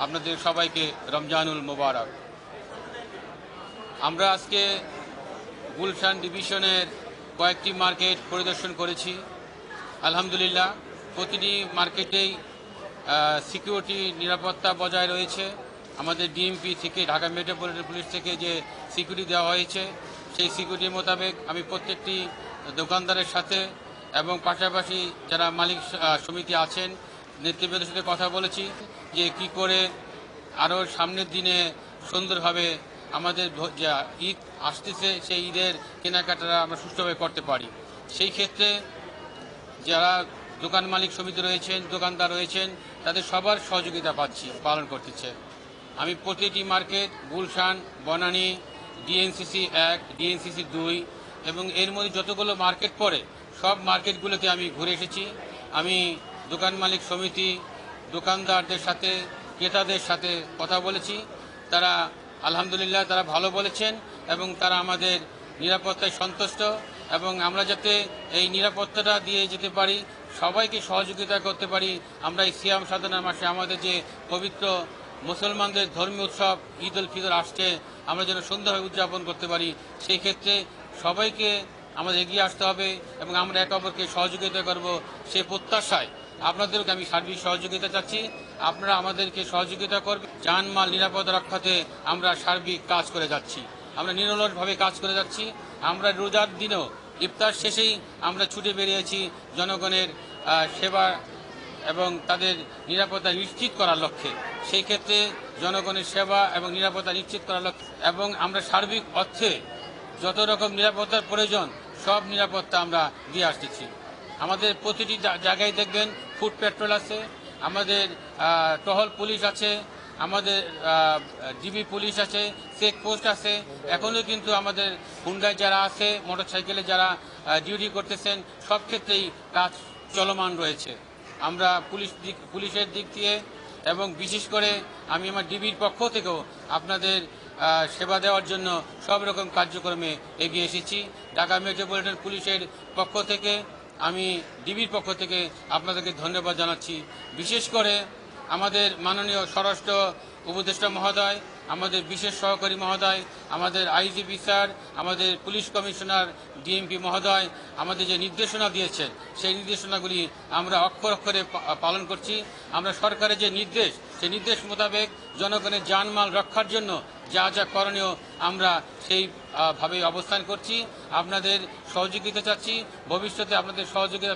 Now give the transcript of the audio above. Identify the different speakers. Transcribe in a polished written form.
Speaker 1: আপনাদের সবাইকে রমজানুল মোবারক। আমরা আজকে গুলশান ডিভিশনের কয়েকটি মার্কেট পরিদর্শন করেছি। আলহামদুলিল্লাহ, প্রতিটি মার্কেটেই সিকিউরিটি নিরাপত্তা বজায় রয়েছে। আমাদের ডিএমপি থেকে, ঢাকা মেট্রোপলিটন পুলিশ থেকে যে সিকিউরিটি দেওয়া হয়েছে, সেই সিকিউরিটি মোতাবেক আমি প্রত্যেকটি দোকানদারের সাথে এবং পাশাপাশি যারা মালিক সমিতি আছেন নেতৃবৃন্দের সাথে কথা বলেছি যে কি করে আরও সামনের দিনে সুন্দরভাবে আমাদের যে ঈদ আসতেছে সেই ঈদের কেনাকাটা আমরা সুষ্ঠুভাবে করতে পারি। সেই ক্ষেত্রে যারা দোকান মালিক সমিতি রয়েছেন, দোকানদার রয়েছেন, তাদের সবার সহযোগিতা পালন করতেছে। আমি প্রতিটি market Gulshan, Banani, DNCC 1, DNCC 2 এবং এর মধ্যে যতগুলো মার্কেট পড়ে সব মার্কেটগুলোতে আমি ঘুরে এসেছি। আমি দোকান মালিক সমিতি, দোকানদারদের সাথে, ক্রেতাদের সাথে কথা বলেছি। তারা আলহামদুলিল্লাহ তারা ভালো বলেছেন এবং তারা আমাদের নিরাপত্তায় সন্তুষ্ট এবং আমরা যাতে এই নিরাপত্তাটা দিয়ে যেতে পারি, সবাইকে সহযোগিতা করতে পারি। আমরা এই সিয়াম সাধনার মাসে আমাদের যে পবিত্র মুসলমানদের ধর্মীয় উৎসব ঈদ উল ফিতর আসছে, আমরা যেন সুন্দরভাবে উদযাপন করতে পারি, সেই ক্ষেত্রে সবাইকে আমাদের এগিয়ে আসতে হবে এবং আমরা একে অপরকে সহযোগিতা করব। সেই প্রত্যাশায় আপনাদেরকে আমি সার্বিক সহযোগিতা চাচ্ছি। আপনারা আমাদেরকে সহযোগিতা করবেন। জানমাল নিরাপত্তা রক্ষাতে আমরা সার্বিক কাজ করে যাচ্ছি, আমরা নিরলসভাবে কাজ করে যাচ্ছি। আমরা রোজার দিনেও ইফতার শেষেই আমরা ছুটে বেরিয়েছি জনগণের সেবা এবং তাদের নিরাপত্তা নিশ্চিত করার লক্ষ্যে। সেই ক্ষেত্রে জনগণের সেবা এবং নিরাপত্তা নিশ্চিত করার লক্ষ্যে এবং আমরা সার্বিক অর্থে যত রকম নিরাপত্তার প্রয়োজন সব নিরাপত্তা আমরা দিয়ে আসতেছি। আমাদের প্রতিটি জায়গায় দেখবেন ফুড পেট্রোল আছে, আমাদের টহল পুলিশ আছে, আমাদের ডিবি পুলিশ আছে, চেকপোস্ট আছে। এখনও কিন্তু আমাদের হুন্ডায় যারা আছে, মোটরসাইকেলে যারা ডিউটি করতেছেন, সব ক্ষেত্রেই কাজ চলমান রয়েছে। আমরা পুলিশের দিক দিয়ে এবং বিশেষ করে আমি আমার ডিবির পক্ষ থেকেও আপনাদের সেবা দেওয়ার জন্য সব রকম কার্যক্রমে এগিয়ে এসেছি। ঢাকা মেট্রোপলিটন পুলিশের পক্ষ থেকে, আমি ডিবির পক্ষ থেকে আপনাদেরকে ধন্যবাদ জানাচ্ছি। বিশেষ করে আমাদের মাননীয় স্বরাষ্ট্র উপদেষ্টা মহোদয়, আমাদের বিশেষ সহকারী মহোদয়, আমাদের আইজিপি স্যার, আমাদের পুলিশ কমিশনার ডিএমপি মহোদয় আমাদের যে নির্দেশনা দিয়েছেন, সেই নির্দেশনাগুলি আমরা অক্ষর অক্ষরে পালন করছি। আমরা সরকারের যে নির্দেশ, সেই নির্দেশ মোতাবেক জনগণের জানমাল রক্ষার জন্য যা যা করণীয় আমরা সেইভাবে অবস্থান করছি। আপনাদের সহযোগিতা চাচ্ছি, ভবিষ্যতে আপনাদের সহযোগিতা